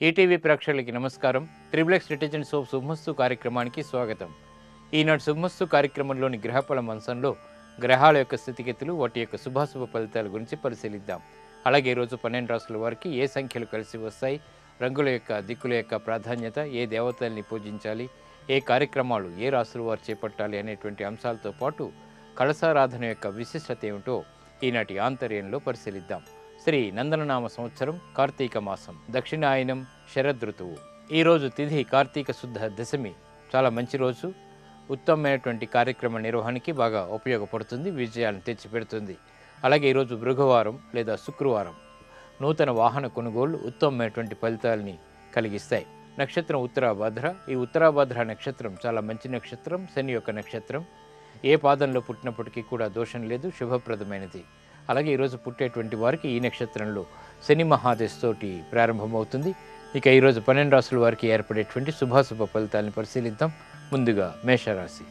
ETV ప్రేక్షకులకి నమస్కారం. Triple citizen soap శుభమస్తు కార్యక్రమానికి స్వాగతం. ఈనాడు శుభమస్తు కార్యక్రమంలోని గ్రహఫల మంచంలో గ్రహాల యొక్క స్థితిగతులు, వాటి యొక్క శుభాశుభ ఫలితాల గురించి పరిశీలిద్దాం. అలాగే ఈరోజు 12 రాసుల వారికి ఏ సంఖ్యలు కలిసి వస్తాయి, రంగుల యొక్క దిక్కుల యొక్క ప్రాధాన్యత, ఏ దేవతల్ని పూజించాలి, ఏ కార్యక్రమాలు ఏ రాసుల వారు చేపట్టాలి అనేటువంటి అంశాలతో పాటు కలశారాధన యొక్క విశిష్టత ఏమిటో ఈనాటి ఆంతర్యంలో పరిశీలిద్దాం. శ్రీ నందననామ సంవత్సరం కార్తీక మాసం, దక్షిణాయనం, శరదృతువు. ఈరోజు తిథి కార్తీక శుద్ధ దశమి. చాలా మంచి రోజు. ఉత్తమమైనటువంటి కార్యక్రమ నిర్వహణకి బాగా ఉపయోగపడుతుంది, విజయాలను తెచ్చిపెడుతుంది. అలాగే ఈరోజు భృగువారం లేదా శుక్రవారం. నూతన వాహన కొనుగోళ్లు ఉత్తమమైనటువంటి ఫలితాలని కలిగిస్తాయి. నక్షత్రం ఉత్తరాభద్ర. ఈ ఉత్తరాభద్ర నక్షత్రం చాలా మంచి నక్షత్రం, శని యొక్క నక్షత్రం. ఏ పాదంలో పుట్టినప్పటికీ కూడా దోషం లేదు, శుభప్రదమైనది. అలాగే ఈరోజు పుట్టేటువంటి వారికి ఈ నక్షత్రంలో శని మహాదశతోటి ప్రారంభమవుతుంది. ఇక ఈరోజు 12 రాసుల వారికి ఏర్పడేటువంటి శుభాశుభ ఫలితాలను పరిశీలిద్దాం. ముందుగా మేషరాశి.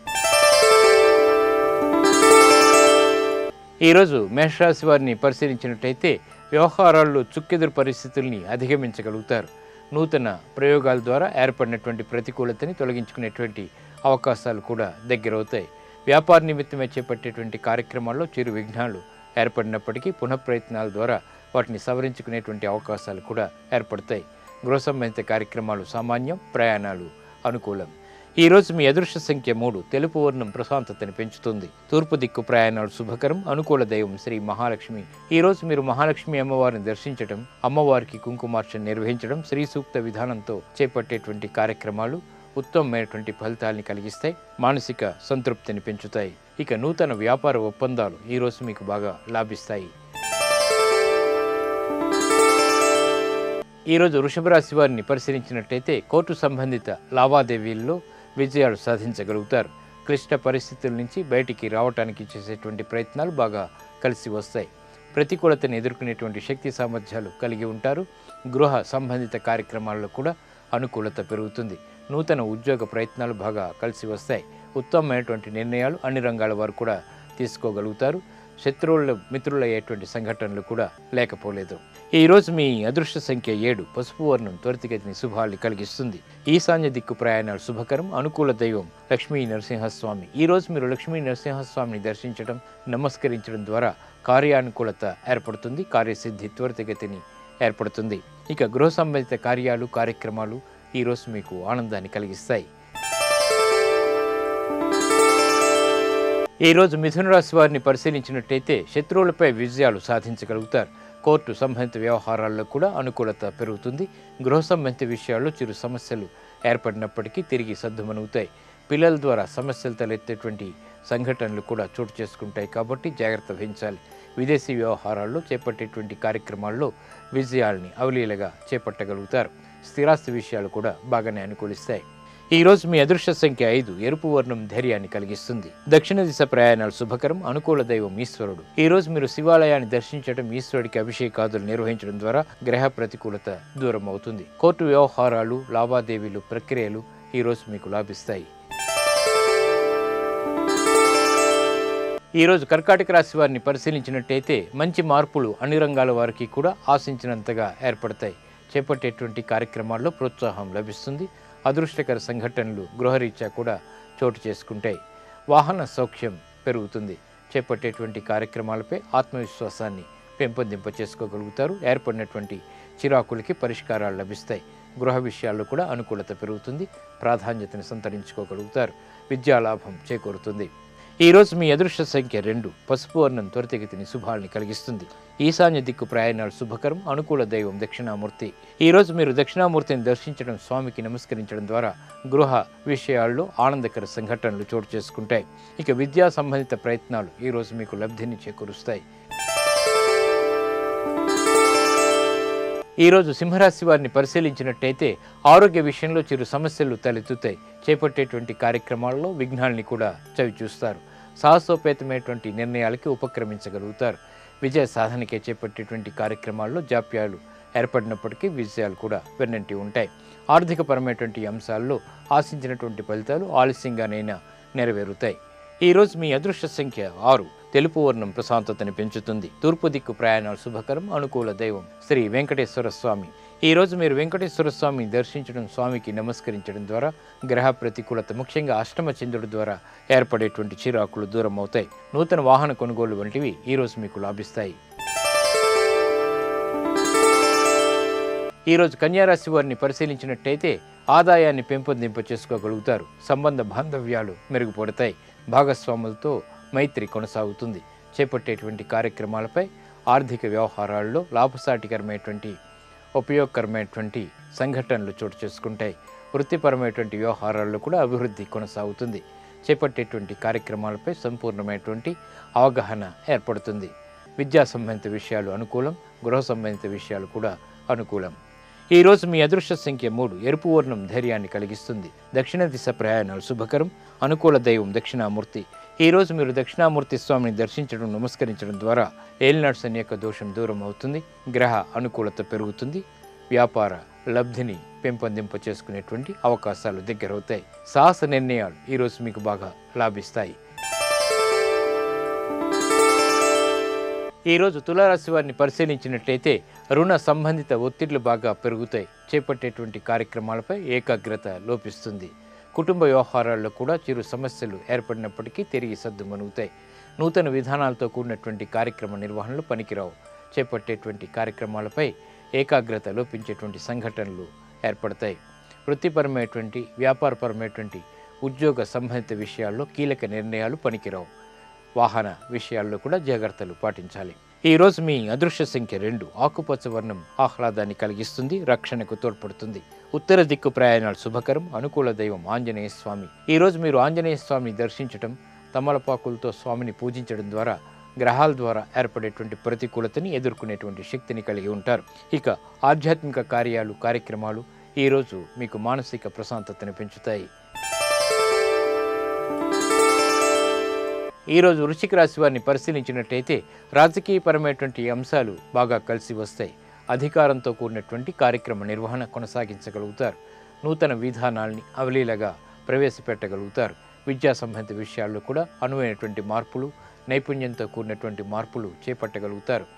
ఈరోజు మేషరాశి వారిని పరిశీలించినట్టయితే వ్యవహారాల్లో చుక్కెదురు పరిస్థితుల్ని అధిగమించగలుగుతారు. నూతన ప్రయోగాల ద్వారా ఏర్పడినటువంటి ప్రతికూలతని తొలగించుకునేటువంటి అవకాశాలు కూడా దగ్గరవుతాయి. వ్యాపార నిమిత్తమే చేపట్టేటువంటి కార్యక్రమాల్లో చిరు విఘ్నాలు ఏర్పడినప్పటికీ పునఃప్రయత్నాల ద్వారా వాటిని సవరించుకునేటువంటి అవకాశాలు కూడా ఏర్పడతాయి. గృహ సంబంధిత కార్యక్రమాలు సామాన్యం, ప్రయాణాలు అనుకూలం. ఈరోజు మీ అదృష్ట సంఖ్య 3. తెలుపు వర్ణం ప్రశాంతతని పెంచుతుంది. తూర్పు దిక్కు ప్రయాణాలు శుభకరం. అనుకూల దైవం శ్రీ మహాలక్ష్మి. ఈరోజు మీరు మహాలక్ష్మి అమ్మవారిని దర్శించడం, అమ్మవారికి కుంకుమార్చన నిర్వహించడం, శ్రీ సూక్త విధానంతో చేపట్టేటువంటి కార్యక్రమాలు ఉత్తమమైనటువంటి ఫలితాలని కలిగిస్తాయి, మానసిక సంతృప్తిని పెంచుతాయి. ఇక నూతన వ్యాపార ఒప్పందాలు ఈరోజు మీకు బాగా లాభిస్తాయి. ఈరోజు వృషభ రాశి వారిని పరిశీలించినట్టయితే కోర్టు సంబంధిత లావాదేవీల్లో విజయాలు సాధించగలుగుతారు. క్లిష్ట పరిస్థితుల నుంచి బయటికి రావడానికి చేసేటువంటి ప్రయత్నాలు బాగా కలిసి వస్తాయి. ప్రతికూలతను ఎదుర్కొనేటువంటి శక్తి సామర్థ్యాలు కలిగి ఉంటారు. గృహ సంబంధిత కార్యక్రమాల్లో కూడా అనుకూలత పెరుగుతుంది. నూతన ఉద్యోగ ప్రయత్నాలు బాగా కలిసి వస్తాయి. ఉత్తమమైనటువంటి నిర్ణయాలు అన్ని రంగాల వారు కూడా తీసుకోగలుగుతారు. శత్రువుల మిత్రులయ్యేటువంటి సంఘటనలు కూడా లేకపోలేదు. ఈరోజు మీ అదృష్ట సంఖ్య 7. పసుపు వర్ణం త్వరితగతిని శుభాల్ని కలిగిస్తుంది. ఈశాన్య దిక్కు ప్రయాణాలు శుభకరం. అనుకూల దైవం లక్ష్మీ నరసింహస్వామి. ఈరోజు మీరు లక్ష్మీ నరసింహస్వామిని దర్శించడం, నమస్కరించడం ద్వారా కార్యానుకూలత ఏర్పడుతుంది, కార్యసిద్ధి త్వరితగతిని ఏర్పడుతుంది. ఇక గృహ సంబంధిత కార్యాలు, కార్యక్రమాలు ఈరోజు మీకు ఆనందాన్ని కలిగిస్తాయి. ఈరోజు మిథున రాశి వారిని పరిశీలించినట్టయితే శత్రువులపై విజయాలు సాధించగలుగుతారు. కోర్టు సంబంధిత వ్యవహారాల్లో కూడా అనుకూలత పెరుగుతుంది. గృహ సంబంధిత విషయాల్లో చిరు సమస్యలు ఏర్పడినప్పటికీ తిరిగి సద్దుమణుగుతాయి. పిల్లల ద్వారా సమస్యలు తలెత్తేటువంటి సంఘటనలు కూడా చోటు చేసుకుంటాయి కాబట్టి జాగ్రత్త వహించాలి. విదేశీ వ్యవహారాల్లో చేపట్టేటువంటి కార్యక్రమాల్లో విజయాల్ని అవలీలగా చేపట్టగలుగుతారు. స్థిరాస్తి విషయాలు కూడా బాగానే అనుకూలిస్తాయి. ఈరోజు మీ అదృష్ట సంఖ్య 5. ఎరుపు వర్ణం ధైర్యాన్ని కలిగిస్తుంది. దక్షిణ దిశ ప్రయాణాలు శుభకరం. అనుకూల దైవం ఈశ్వరుడు. ఈరోజు మీరు శివాలయాన్ని దర్శించడం, ఈశ్వరుడికి అభిషేకాదులు నిర్వహించడం ద్వారా గ్రహ ప్రతికూలత దూరం అవుతుంది. కోర్టు వ్యవహారాలు, లావాదేవీలు, ప్రక్రియలు ఈరోజు మీకు లాభిస్తాయి. ఈరోజు కర్కాటక రాశి వారిని పరిశీలించినట్టయితే మంచి మార్పులు అన్ని రంగాల వారికి కూడా ఆశించినంతగా ఏర్పడతాయి. చేపట్టేటువంటి కార్యక్రమాల్లో ప్రోత్సాహం లభిస్తుంది. అదృష్టకర సంఘటనలు గృహరీత్యా కూడా చోటు చేసుకుంటాయి. వాహన సౌఖ్యం పెరుగుతుంది. చేపట్టేటువంటి కార్యక్రమాలపై ఆత్మవిశ్వాసాన్ని పెంపొందింప చేసుకోగలుగుతారు. ఏర్పడినటువంటి చిరాకులకి పరిష్కారాలు లభిస్తాయి. గృహ విషయాల్లో కూడా అనుకూలత పెరుగుతుంది. ప్రాధాన్యతను సంతరించుకోగలుగుతారు. విద్యాలాభం చేకూరుతుంది. ఈరోజు మీ అదృష్ట సంఖ్య 2. పసుపు వర్ణం త్వరితగతిని శుభాల్ని కలిగిస్తుంది. ఈశాన్య దిక్కు ప్రయాణాలు శుభకరం. అనుకూల దైవం దక్షిణామూర్తి. ఈరోజు మీరు దక్షిణామూర్తిని దర్శించడం, స్వామికి నమస్కరించడం ద్వారా గృహ విషయాల్లో ఆనందకర సంఘటనలు చోటు చేసుకుంటాయి. ఇక విద్యా సంబంధిత ప్రయత్నాలు ఈరోజు మీకు లబ్ధిని చేకూరుస్తాయి. ఈరోజు సింహరాశి వారిని పరిశీలించినట్టయితే ఆరోగ్య విషయంలో చిరు సమస్యలు తలెత్తుతాయి. చేపట్టేటువంటి కార్యక్రమాల్లో విఘ్నాల్ని కూడా చవిచూస్తారు. సాహసోపేతమైనటువంటి నిర్ణయాలకి ఉపక్రమించగలుగుతారు. విజయ సాధనకే చేపట్టేటువంటి కార్యక్రమాల్లో జాప్యాలు ఏర్పడినప్పటికీ విజయాలు కూడా వెన్నంటి ఉంటాయి. ఆర్థికపరమైనటువంటి అంశాల్లో ఆశించినటువంటి ఫలితాలు ఆలస్యంగానైనా నెరవేరుతాయి. ఈరోజు మీ అదృష్ట సంఖ్య 6. తెలుపు వర్ణం ప్రశాంతతని పెంచుతుంది. తూర్పు దిక్కు ప్రయాణాలు శుభకరం. అనుకూల దైవం శ్రీ వెంకటేశ్వర స్వామి. ఈరోజు మీరు వెంకటేశ్వర స్వామిని దర్శించడం, స్వామికి నమస్కరించడం ద్వారా గ్రహ ప్రతికూలత, ముఖ్యంగా అష్టమ చంద్రుడి ద్వారా ఏర్పడేటువంటి చిరాకులు దూరం అవుతాయి. నూతన వాహన కొనుగోలు వంటివి ఈరోజు మీకు లాభిస్తాయి. ఈరోజు కన్యారాశి వారిని పరిశీలించినట్టయితే ఆదాయాన్ని పెంపొందింప చేసుకోగలుగుతారు. సంబంధ బాంధవ్యాలు మెరుగుపడతాయి. భాగస్వాములతో మైత్రి కొనసాగుతుంది. చేపట్టేటువంటి కార్యక్రమాలపై ఆర్థిక వ్యవహారాల్లో లాభసాటికరమైనటువంటి ఉపయోగకరమైనటువంటి సంఘటనలు చోటు చేసుకుంటాయి. వృత్తిపరమైనటువంటి వ్యవహారాల్లో కూడా అభివృద్ధి కొనసాగుతుంది. చేపట్టేటువంటి కార్యక్రమాలపై సంపూర్ణమైనటువంటి అవగాహన ఏర్పడుతుంది. విద్యా సంబంధిత విషయాలు అనుకూలం. గృహ సంబంధిత విషయాలు కూడా అనుకూలం. ఈరోజు మీ అదృష్ట సంఖ్య 3. ఎరుపు వర్ణం ధైర్యాన్ని కలిగిస్తుంది. దక్షిణ దిశ ప్రయాణాలు శుభకరం. అనుకూల దైవం దక్షిణామూర్తి. ఈరోజు మీరు దక్షిణామూర్తి స్వామిని దర్శించడం, నమస్కరించడం ద్వారా ఏలినాటి శని యొక్క దోషం దూరం అవుతుంది. గ్రహ అనుకూలత పెరుగుతుంది. వ్యాపార లబ్ధిని పెంపొందింప చేసుకునేటువంటి అవకాశాలు దగ్గరవుతాయి. సాహస నిర్ణయాలు ఈరోజు మీకు బాగా లాభిస్తాయి. ఈరోజు తులారాశి వారిని పరిశీలించినట్లయితే రుణ సంబంధిత ఒత్తిళ్లు బాగా పెరుగుతాయి. చేపట్టేటువంటి కార్యక్రమాలపై ఏకాగ్రత లోపిస్తుంది. కుటుంబ వ్యవహారాల్లో కూడా చిరు సమస్యలు ఏర్పడినప్పటికీ తిరిగి సద్దుమణుగుతాయి. నూతన విధానాలతో కూడినటువంటి కార్యక్రమ నిర్వహణలు పనికిరావు. చేపట్టేటువంటి కార్యక్రమాలపై ఏకాగ్రత లోపించేటువంటి సంఘటనలు ఏర్పడతాయి. వృత్తిపరమైనటువంటి, వ్యాపారపరమైనటువంటి, ఉద్యోగ సంబంధిత విషయాల్లో కీలక నిర్ణయాలు పనికిరావు. వాహన విషయాల్లో కూడా జాగ్రత్తలు పాటించాలి. ఈరోజు మీ అదృష్ట సంఖ్య 2. ఆకుపచ్చ వర్ణం ఆహ్లాదాన్ని కలిగిస్తుంది. రక్షణకు తోడ్పడుతుంది. ఉత్తర దిక్కు ప్రయాణాలు శుభకరం. అనుకూల దైవం ఆంజనేయ స్వామి. ఈరోజు మీరు ఆంజనేయ స్వామిని దర్శించడం, తమలపాకులతో స్వామిని పూజించడం ద్వారా గ్రహాల ద్వారా ఏర్పడేటువంటి ప్రతికూలతని ఎదుర్కొనేటువంటి శక్తిని కలిగి ఉంటారు. ఇక ఆధ్యాత్మిక కార్యాలు, కార్యక్రమాలు ఈరోజు మీకు మానసిక ప్రశాంతతను పెంచుతాయి. ఈరోజు వృశ్చిక రాశి వారిని పరిశీలించినట్టయితే రాజకీయపరమైనటువంటి అంశాలు బాగా కలిసి వస్తాయి. అధికారంతో కూడినటువంటి కార్యక్రమ నిర్వహణ కొనసాగించగలుగుతారు. నూతన విధానాల్ని అవలీలగా ప్రవేశపెట్టగలుగుతారు. విద్యా సంబంధిత విషయాల్లో కూడా అనువైనటువంటి మార్పులు, నైపుణ్యంతో కూడినటువంటి మార్పులు చేపట్టగలుగుతారు.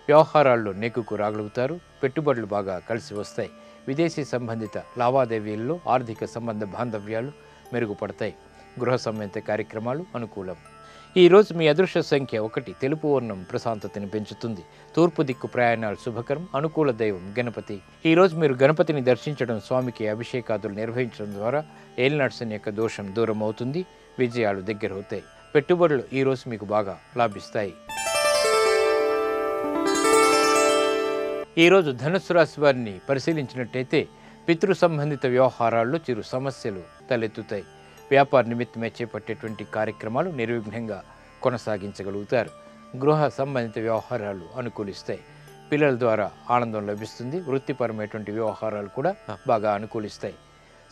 వ్యవహారాల్లో నెగ్గుకు రాగలుగుతారు. పెట్టుబడులు బాగా కలిసి వస్తాయి. విదేశీ సంబంధిత లావాదేవీల్లో ఆర్థిక సంబంధ బాంధవ్యాలు మెరుగుపడతాయి. గృహ సంబంధిత కార్యక్రమాలు అనుకూలం. ఈరోజు మీ అదృష్ట సంఖ్య 1. తెలుపు వర్ణం ప్రశాంతతని పెంచుతుంది. తూర్పు దిక్కు ప్రయాణాలు శుభకరం. అనుకూల దైవం గణపతి. ఈరోజు మీరు గణపతిని దర్శించడం, స్వామికి అభిషేకాదులు నిర్వహించడం ద్వారా ఏలినాటి శని యొక్క దోషం దూరం అవుతుంది. విజయాలు దగ్గరవుతాయి. పెట్టుబడులు ఈరోజు మీకు బాగా లాభిస్తాయి. ఈరోజు ధనుస్సు రాశి వారిని పరిశీలించినట్టయితే పితృ సంబంధిత వ్యవహారాల్లో చిరు సమస్యలు తలెత్తుతాయి. వ్యాపార నిమిత్తమే చేపట్టేటువంటి కార్యక్రమాలు నిర్విఘ్నంగా కొనసాగించగలుగుతారు. గృహ సంబంధిత వ్యవహారాలు అనుకూలిస్తాయి. పిల్లల ద్వారా ఆనందం లభిస్తుంది. వృత్తిపరమైనటువంటి వ్యవహారాలు కూడా బాగా అనుకూలిస్తాయి.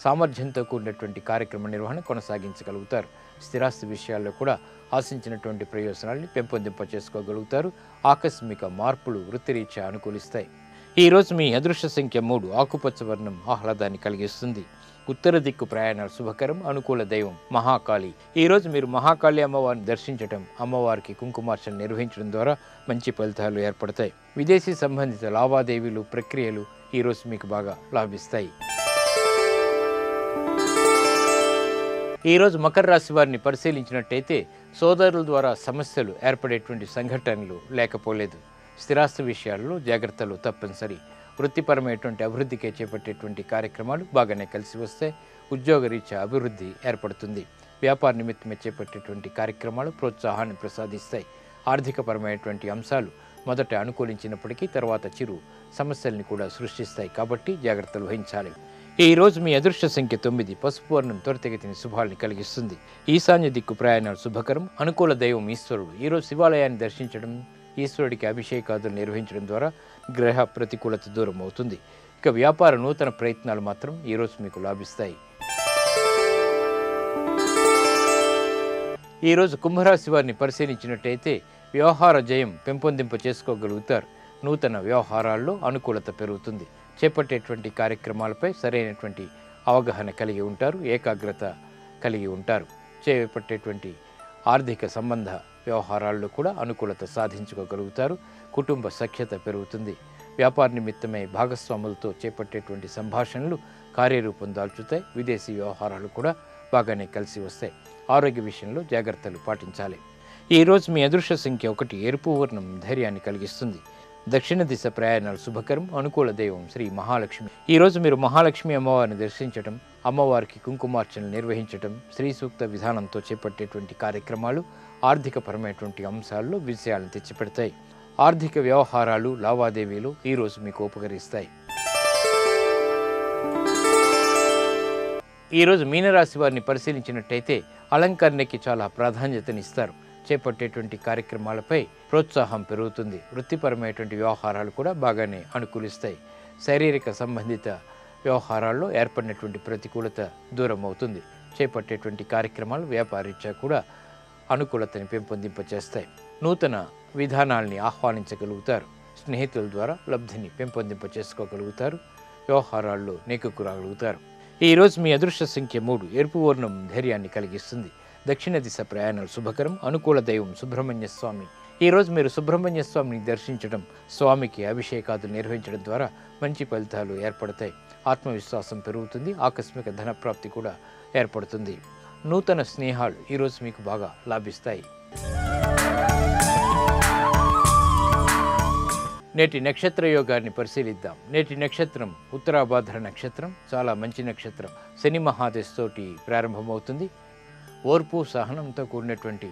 సామర్థ్యంతో కూడినటువంటి కార్యక్రమ నిర్వహణ కొనసాగించగలుగుతారు. స్థిరాస్తి విషయాల్లో కూడా ఆశించినటువంటి ప్రయోజనాల్ని పెంపొందింప చేసుకోగలుగుతారు. ఆకస్మిక మార్పులు వృత్తిరీత్యా అనుకూలిస్తాయి. ఈరోజు మీ అదృష్ట సంఖ్య 3. ఆకుపచ్చ వర్ణం ఆహ్లాదాన్ని కలిగిస్తుంది. ఉత్తర దిక్కు ప్రయాణాలు శుభకరం. అనుకూల దైవం మహాకాళి. ఈరోజు మీరు మహాకాళి అమ్మవారిని దర్శించడం, అమ్మవారికి కుంకుమార్చన నిర్వహించడం ద్వారా మంచి ఫలితాలు ఏర్పడతాయి. విదేశీ సంబంధిత లావాదేవీలు, ప్రక్రియలు ఈరోజు మీకు బాగా లాభిస్తాయి. ఈరోజు మకర రాశి వారిని పరిశీలించినట్టయితే సోదరుల ద్వారా సమస్యలు ఏర్పడేటువంటి సంఘటనలు లేకపోలేదు. స్థిరాస్తి విషయాల్లో జాగ్రత్తలు తప్పనిసరి. వృత్తిపరమైనటువంటి అభివృద్ధికే చేపట్టేటువంటి కార్యక్రమాలు బాగానే కలిసి వస్తాయి. ఉద్యోగరీత్యా అభివృద్ధి ఏర్పడుతుంది. వ్యాపార నిమిత్తమే చేపట్టేటువంటి కార్యక్రమాలు ప్రోత్సాహాన్ని ప్రసాదిస్తాయి. ఆర్థికపరమైనటువంటి అంశాలు మొదట అనుకూలించినప్పటికీ తర్వాత చిరు సమస్యల్ని కూడా సృష్టిస్తాయి. కాబట్టి జాగ్రత్తలు వహించాలి. ఈరోజు మీ అదృష్ట సంఖ్య 9. పసుపు వర్ణం త్వరితగతిని శుభాల్ని కలిగిస్తుంది. ఈశాన్య దిక్కు ప్రయాణాలు శుభకరం. అనుకూల దైవం ఈశ్వరుడు. ఈరోజు శివాలయాన్ని దర్శించడం, ఈశ్వరుడికి అభిషేకాదులు నిర్వహించడం ద్వారా గ్రహ ప్రతికూలత దూరం అవుతుంది. ఇక వ్యాపార నూతన ప్రయత్నాలు మాత్రం ఈరోజు మీకు లాభిస్తాయి. ఈరోజు కుంభరాశి వారిని పరిశీలించినట్టయితే వ్యవహార జయం పెంపొందింప చేసుకోగలుగుతారు. నూతన వ్యవహారాల్లో అనుకూలత పెరుగుతుంది. చేపట్టేటువంటి కార్యక్రమాలపై సరైనటువంటి అవగాహన కలిగి ఉంటారు. ఏకాగ్రత కలిగి ఉంటారు. చేపట్టేటువంటి ఆర్థిక సంబంధ వ్యవహారాల్లో కూడా అనుకూలత సాధించుకోగలుగుతారు. కుటుంబ సఖ్యత పెరుగుతుంది. వ్యాపార నిమిత్తమై భాగస్వాములతో చేపట్టేటువంటి సంభాషణలు కార్యరూపం దాల్చుతాయి. విదేశీ వ్యవహారాలు కూడా బాగానే కలిసి వస్తాయి. ఆరోగ్య విషయంలో జాగ్రత్తలు పాటించాలి. ఈరోజు మీ అదృష్ట సంఖ్య 1. ఎరుపు వర్ణం ధైర్యాన్ని కలిగిస్తుంది. దక్షిణ దిశ ప్రయాణాలు శుభకరం. అనుకూల దైవం శ్రీ మహాలక్ష్మి. ఈరోజు మీరు మహాలక్ష్మి అమ్మవారిని దర్శించడం, అమ్మవారికి కుంకుమార్చనలు నిర్వహించడం, శ్రీ సూక్త విధానంతో చేపట్టేటువంటి కార్యక్రమాలు ఆర్థికపరమైనటువంటి అంశాల్లో విజయాలను తెచ్చిపెడతాయి. ఆర్థిక వ్యవహారాలు లావాదేవీలు ఈరోజు మీకు ఉపకరిస్తాయి. ఈరోజు మీనరాశి వారిని పరిశీలించినట్టయితే అలంకరణకి చాలా ప్రాధాన్యతనిస్తారు. చేపట్టేటువంటి కార్యక్రమాలపై ప్రోత్సాహం పెరుగుతుంది. వృత్తిపరమైనటువంటి వ్యవహారాలు కూడా బాగానే అనుకూలిస్తాయి. శారీరక సంబంధిత వ్యవహారాల్లో ఏర్పడినటువంటి ప్రతికూలత దూరం అవుతుంది. చేపట్టేటువంటి కార్యక్రమాలు వ్యాపారీత్యా కూడా అనుకూలతని పెంపొందింపచేస్తాయి. నూతన విధానాల్ని ఆహ్వానించగలుగుతారు. స్నేహితుల ద్వారా లబ్ధిని పెంపొందింపచేసుకోగలుగుతారు. వ్యవహారాల్లో నెక్కుకు రాగలుగుతారు. ఈరోజు మీ అదృష్ట సంఖ్య 3. ఎరుపు వర్ణం ధైర్యాన్ని కలిగిస్తుంది. దక్షిణ దిశ ప్రయాణాలు శుభకరం. అనుకూల దైవం సుబ్రహ్మణ్య స్వామి. ఈరోజు మీరు సుబ్రహ్మణ్య స్వామిని దర్శించడం, స్వామికి అభిషేకాదులు నిర్వహించడం ద్వారా మంచి ఫలితాలు ఏర్పడతాయి. ఆత్మవిశ్వాసం పెరుగుతుంది. ఆకస్మిక ధనప్రాప్తి కూడా ఏర్పడుతుంది. నూతన స్నేహాలు ఈరోజు మీకు బాగా లాభిస్తాయి. నేటి నక్షత్ర యోగాన్ని పరిశీలిద్దాం. నేటి నక్షత్రం ఉత్తరాభాద్ర నక్షత్రం. చాలా మంచి నక్షత్రం. శని మహాదశతోటి ప్రారంభమవుతుంది. ఓర్పు సహనంతో కూడినటువంటి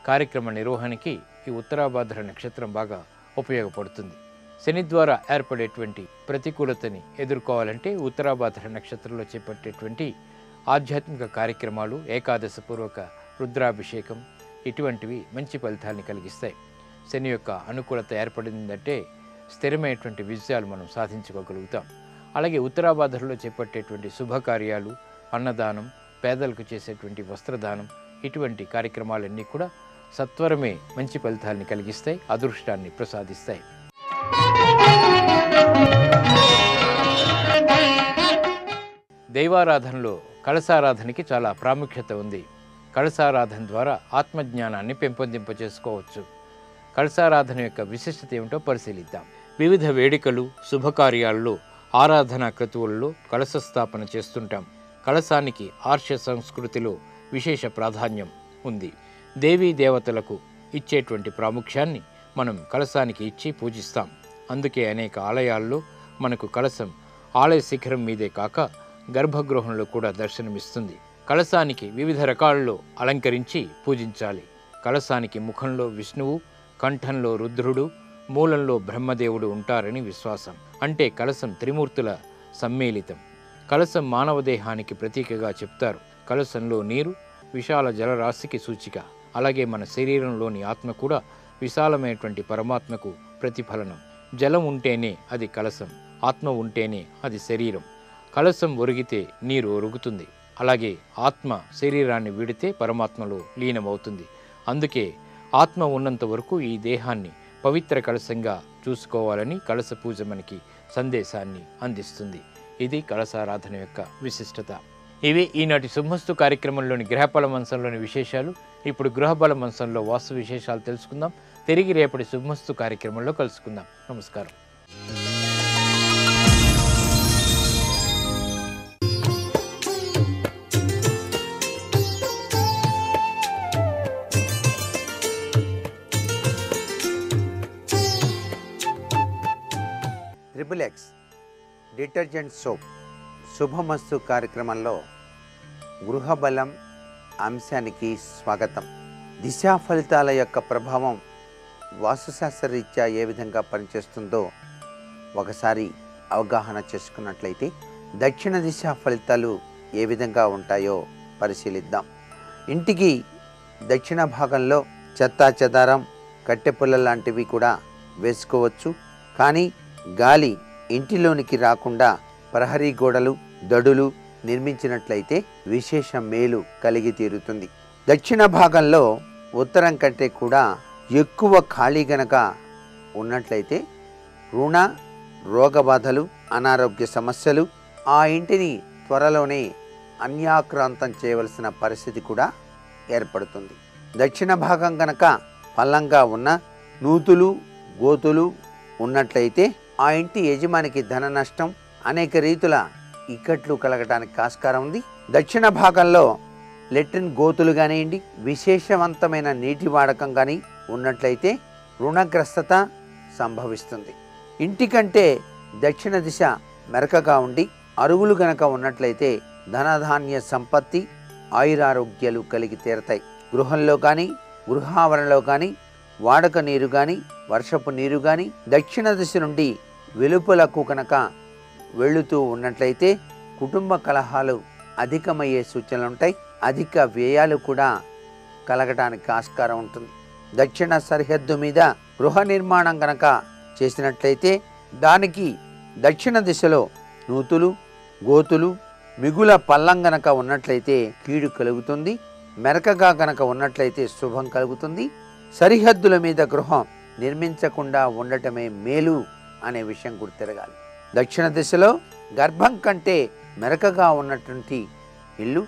కార్యక్రమ నిర్వహణకి ఈ ఉత్తరాభాద్ర నక్షత్రం బాగా ఉపయోగపడుతుంది. శని ద్వారా ఏర్పడేటువంటి ప్రతికూలతని ఎదుర్కోవాలంటే ఉత్తరాభాద్ర నక్షత్రంలో చేపట్టేటువంటి ఆధ్యాత్మిక కార్యక్రమాలు, ఏకాదశ పూర్వక రుద్రాభిషేకం ఇటువంటివి మంచి ఫలితాన్ని కలిగిస్తాయి. శని యొక్క అనుకూలత ఏర్పడిందంటే స్థిరమైనటువంటి విజయాలు మనం సాధించుకోగలుగుతాం. అలాగే ఉత్తరాభాద్రలో చేపట్టేటువంటి శుభకార్యాలు, అన్నదానం, పేదలకు చేసేటువంటి వస్త్రదానం ఇటువంటి కార్యక్రమాలన్నీ కూడా సత్వరమే మంచి ఫలితాన్ని కలిగిస్తాయి. అదృష్టాన్ని ప్రసాదిస్తాయి. దైవారాధనలో కలశారాధనకి చాలా ప్రాముఖ్యత ఉంది. కలశారాధన ద్వారా ఆత్మజ్ఞానాన్ని పెంపొందింపచేసుకోవచ్చు. కలశారాధన యొక్క విశిష్టత ఏమిటో పరిశీలిద్దాం. వివిధ వేడుకలు, శుభకార్యాల్లో, ఆరాధనా క్రతువుల్లో కలశ స్థాపన చేస్తుంటాం. కలశానికి ఆర్ష సంస్కృతిలో విశేష ప్రాధాన్యం ఉంది. దేవీ దేవతలకు ఇచ్చేటువంటి ప్రాముఖ్యాన్ని మనం కలశానికి ఇచ్చి పూజిస్తాం. అందుకే అనేక ఆలయాల్లో మనకు కలశం ఆలయ శిఖరం మీదే కాక గర్భగృహంలో కూడా దర్శనమిస్తుంది. కలశానికి వివిధ రకాలలో అలంకరించి పూజించాలి. కలశానికి ముఖంలో విష్ణువు, కంఠంలో రుద్రుడు, మూలంలో బ్రహ్మదేవుడు ఉంటారని విశ్వాసం. అంటే కలశం త్రిమూర్తుల సమ్మేళితం. కలశం మానవ దేహానికి ప్రతీకగా చెప్తారు. కలశంలో నీరు విశాల జలరాశికి సూచిక. అలాగే మన శరీరంలోని ఆత్మ కూడా విశాలమైనటువంటి పరమాత్మకు ప్రతిఫలనం. జలం ఉంటేనే అది కలశం, ఆత్మ ఉంటేనే అది శరీరం. కలశం ఒరిగితే నీరు ఒరుగుతుంది. అలాగే ఆత్మ శరీరాన్ని విడితే పరమాత్మలో లీనమవుతుంది. అందుకే ఆత్మ ఉన్నంత వరకు ఈ దేహాన్ని పవిత్ర కలశంగా చూసుకోవాలని కలశ పూజ మనకి సందేశాన్ని అందిస్తుంది. ఇది కలశారాధన యొక్క విశిష్టత. ఇవి ఈనాటి శుభమస్తు కార్యక్రమంలోని గ్రహబల మంచంలోని విశేషాలు. ఇప్పుడు గృహబల మంచంలో వాస్తు విశేషాలు తెలుసుకుందాం. తిరిగి రేపటి శుభమస్తు కార్యక్రమంలో కలుసుకుందాం. నమస్కారం. XXX డిటర్జెంట్ సోప్ శుభమస్తు కార్యక్రమంలో గృహబలం అంశానికి స్వాగతం. దిశా ఫలితాల యొక్క ప్రభావం వాస్తుశాస్త్రరీత్యా ఏ విధంగా పనిచేస్తుందో ఒకసారి అవగాహన చేసుకున్నట్లయితే దక్షిణ దిశా ఫలితాలు ఏ విధంగా ఉంటాయో పరిశీలిద్దాం. ఇంటికి దక్షిణ భాగంలో చెత్తా చెదారం, కట్టెపుల్ల లాంటివి కూడా వేసుకోవచ్చు. కానీ గాలి ఇంటిలోనికి రాకుండా ప్రహరీ గోడలు, దడులు నిర్మించినట్లయితే విశేష మేలు కలిగి తీరుతుంది. దక్షిణ భాగంలో ఉత్తరం కంటే కూడా ఎక్కువ ఖాళీ గనక ఉన్నట్లయితే రుణ, రోగబాధలు, అనారోగ్య సమస్యలు, ఆ ఇంటిని త్వరలోనే అన్యాక్రాంతం చేయవలసిన పరిస్థితి కూడా ఏర్పడుతుంది. దక్షిణ భాగం కనుక పల్లంగా ఉన్న నూతులు గోతులు ఉన్నట్లయితే ఆ ఇంటి యజమానికి ధన నష్టం, అనేక రీతుల ఇక్కట్లు కలగటానికి ఆస్కారం ఉంది. దక్షిణ భాగంలో లెట్రిన్ గోతులు కానివ్వండి, విశేషవంతమైన నీటి వాడకం కానీ ఉన్నట్లయితే రుణగ్రస్తత సంభవిస్తుంది. ఇంటికంటే దక్షిణ దిశ మెరకగా ఉండి అరుగులు గనక ఉన్నట్లయితే ధనధాన్య సంపత్తి, ఆయురారోగ్యాలు కలిగి తీరతాయి. గృహంలో కానీ గృహావరణలో కానీ వాడక నీరు కానీ వర్షపు నీరు కానీ దక్షిణ దిశ నుండి వెలుపలకు కనుక వెళుతూ ఉన్నట్లయితే కుటుంబ కలహాలు అధికమయ్యే సూచనలు ఉంటాయి. అధిక వ్యయాలు కూడా కలగటానికి ఆస్కారం ఉంటుంది. దక్షిణ సరిహద్దు మీద గృహ నిర్మాణం కనుక చేసినట్లయితే దానికి దక్షిణ దిశలో నూతులు గోతులు మిగుల పల్లం గనక ఉన్నట్లయితే కీడు కలుగుతుంది. మెరకగా గనక ఉన్నట్లయితే శుభం కలుగుతుంది. సరిహద్దుల మీద గృహం నిర్మించకుండా ఉండటమే మేలు అనే విషయం గుర్తిరగాలి. దక్షిణ దిశలో గర్భం కంటే మెరకగా ఉన్నటువంటి ఇల్లు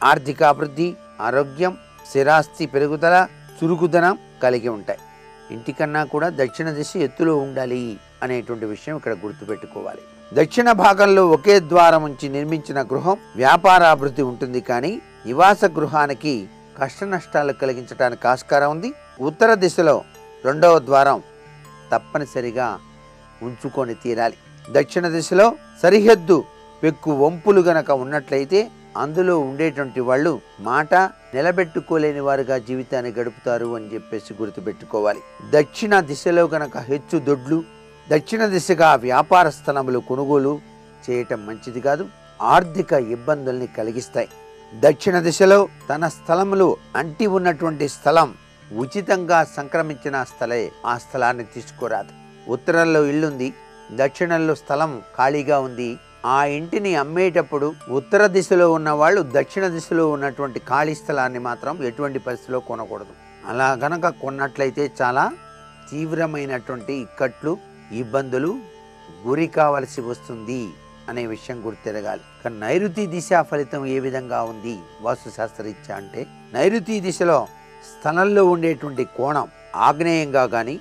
ఆర్థికాభివృద్ధి, ఆరోగ్యం, స్థిరాస్తి పెరుగుదల, చురుకుదనం కలిగి ఉంటాయి. ఇంటికన్నా కూడా దక్షిణ దిశ ఎత్తులో ఉండాలి అనేటువంటి విషయం ఇక్కడ గుర్తుపెట్టుకోవాలి. దక్షిణ భాగంలో ఒకే ద్వారం ఉంచి నిర్మించిన గృహం వ్యాపారాభివృద్ధి ఉంటుంది, కానీ నివాస గృహానికి కష్ట నష్టాలు కలిగించడానికి ఆస్కారం ఉంది. ఉత్తర దిశలో రెండవ ద్వారం తప్పనిసరిగా ఉంచుకొని తీరాలి. దక్షిణ దిశలో సరిహద్దు పెక్కు వంపులు గనక ఉన్నట్లయితే అందులో ఉండేటువంటి వాళ్ళు మాట నిలబెట్టుకోలేని వారుగా జీవితాన్ని గడుపుతారు అని చెప్పేసి గుర్తుపెట్టుకోవాలి. దక్షిణ దిశలో గనక హెచ్చు దొడ్లు, దక్షిణ దిశగా వ్యాపార స్థలములు కొనుగోలు చేయటం మంచిది కాదు, ఆర్థిక ఇబ్బందుల్ని కలిగిస్తాయి. దక్షిణ దిశలో తన స్థలములు అంటి ఉన్నటువంటి స్థలం ఉచితంగా సంక్రమించిన స్థలే ఆ స్థలాన్ని తీసుకోరాదు. ఉత్తరంలో ఇల్లుంది, దక్షిణంలో స్థలం ఖాళీగా ఉంది, ఆ ఇంటిని అమ్మేటప్పుడు ఉత్తర దిశలో ఉన్న వాళ్ళు దక్షిణ దిశలో ఉన్నటువంటి ఖాళీ స్థలాన్ని మాత్రం ఎటువంటి పరిస్థితిలో కొనకూడదు. అలా గనక కొన్నట్లయితే చాలా తీవ్రమైనటువంటి ఇక్కట్లు, ఇబ్బందులు గురి కావలసి వస్తుంది అనే విషయం గుర్తిరగాలి. కానీ నైరుతి దిశ ఫలితం ఏ విధంగా ఉంది వాస్తుశాస్త్రరీత్యా అంటే, నైరుతి దిశలో స్థలంలో ఉండేటువంటి కోణం ఆగ్నేయంగా కానీ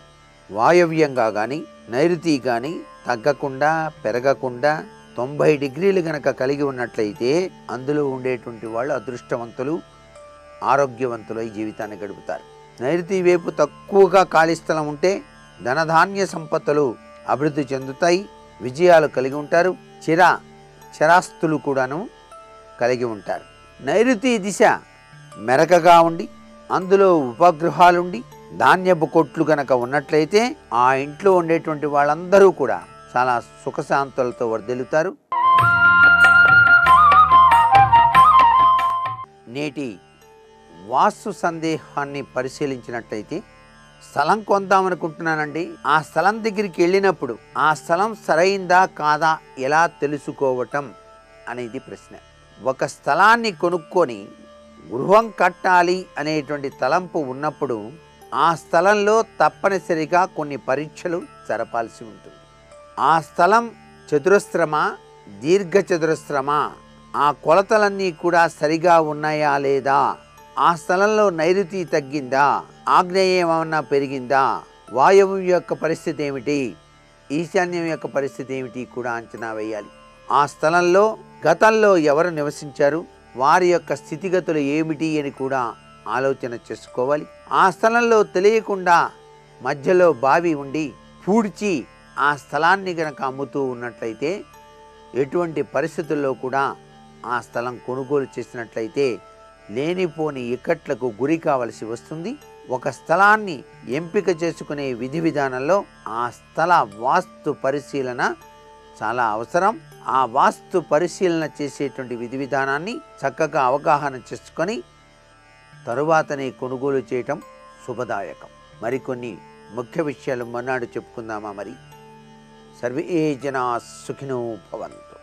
వాయవ్యంగా కానీ నైరుతి కానీ తగ్గకుండా పెరగకుండా 90 డిగ్రీలు గనక కలిగి ఉన్నట్లయితే అందులో ఉండేటువంటి వాళ్ళు అదృష్టవంతులు, ఆరోగ్యవంతులై జీవితాన్ని గడుపుతారు. నైరుతి వైపు తక్కువగా ఖాళీ స్థలం ఉంటే ధనధాన్య సంపత్తులు అభివృద్ధి చెందుతాయి, విజయాలు కలిగి ఉంటారు, చిరాస్తులు కూడాను కలిగి ఉంటారు. నైరుతి దిశ మెరకగా ఉండి అందులో ఉపగృహాలుండి ధాన్యపు కొట్లు గనక ఉన్నట్లయితే ఆ ఇంట్లో ఉండేటువంటి వాళ్ళందరూ కూడా చాలా సుఖశాంతులతో వర్ధిల్లుతారు. నేటి వాస్తు సందేహాన్ని పరిశీలించినట్లయితే, స్థలం కొందామనుకుంటున్నానండి, ఆ స్థలం దగ్గరికి వెళ్ళినప్పుడు ఆ స్థలం సరైందా కాదా ఎలా తెలుసుకోవటం అనేది ప్రశ్న. ఒక స్థలాన్ని కొనుక్కొని గృహం కట్టాలి అనేటువంటి తలంపు ఉన్నప్పుడు ఆ స్థలంలో తప్పనిసరిగా కొన్ని పరీక్షలు జరపాల్సి ఉంటుంది. ఆ స్థలం చతురస్రమా దీర్ఘ చతురస్రమా, ఆ కొలతలన్నీ కూడా సరిగా ఉన్నాయా లేదా, ఆ స్థలంలో నైరుతి తగ్గిందా, ఆగ్నేయం ఏమన్నా పెరిగిందా, వాయువు యొక్క పరిస్థితి ఏమిటి, ఈశాన్యం యొక్క పరిస్థితి ఏమిటి కూడా అంచనా వేయాలి. ఆ స్థలంలో గతంలో ఎవరు నివసించారు, వారి యొక్క స్థితిగతులు ఏమిటి అని కూడా ఆలోచన చేసుకోవాలి. ఆ స్థలంలో తెలియకుండా మధ్యలో బావి ఉండి పూడ్చి ఆ స్థలాన్ని గనక అమ్ముతూ ఉన్నట్లయితే, ఎటువంటి పరిస్థితుల్లో కూడా ఆ స్థలం కొనుగోలు చేసినట్లయితే లేనిపోని ఇక్కట్లకు గురి కావలసి వస్తుంది. ఒక స్థలాన్ని ఎంపిక చేసుకునే విధి విధానంలో ఆ స్థల వాస్తు పరిశీలన చాలా అవసరం. ఆ వాస్తు పరిశీలన చేసేటువంటి విధి విధానాన్ని చక్కగా అవగాహన చేసుకొని తరువాతనే కొనుగోలు చేయటం శుభదాయకం. మరికొన్ని ముఖ్య విషయాలు మర్నాడు చెప్పుకుందామా? మరి సర్వే జనా సుఖినో భవంతు.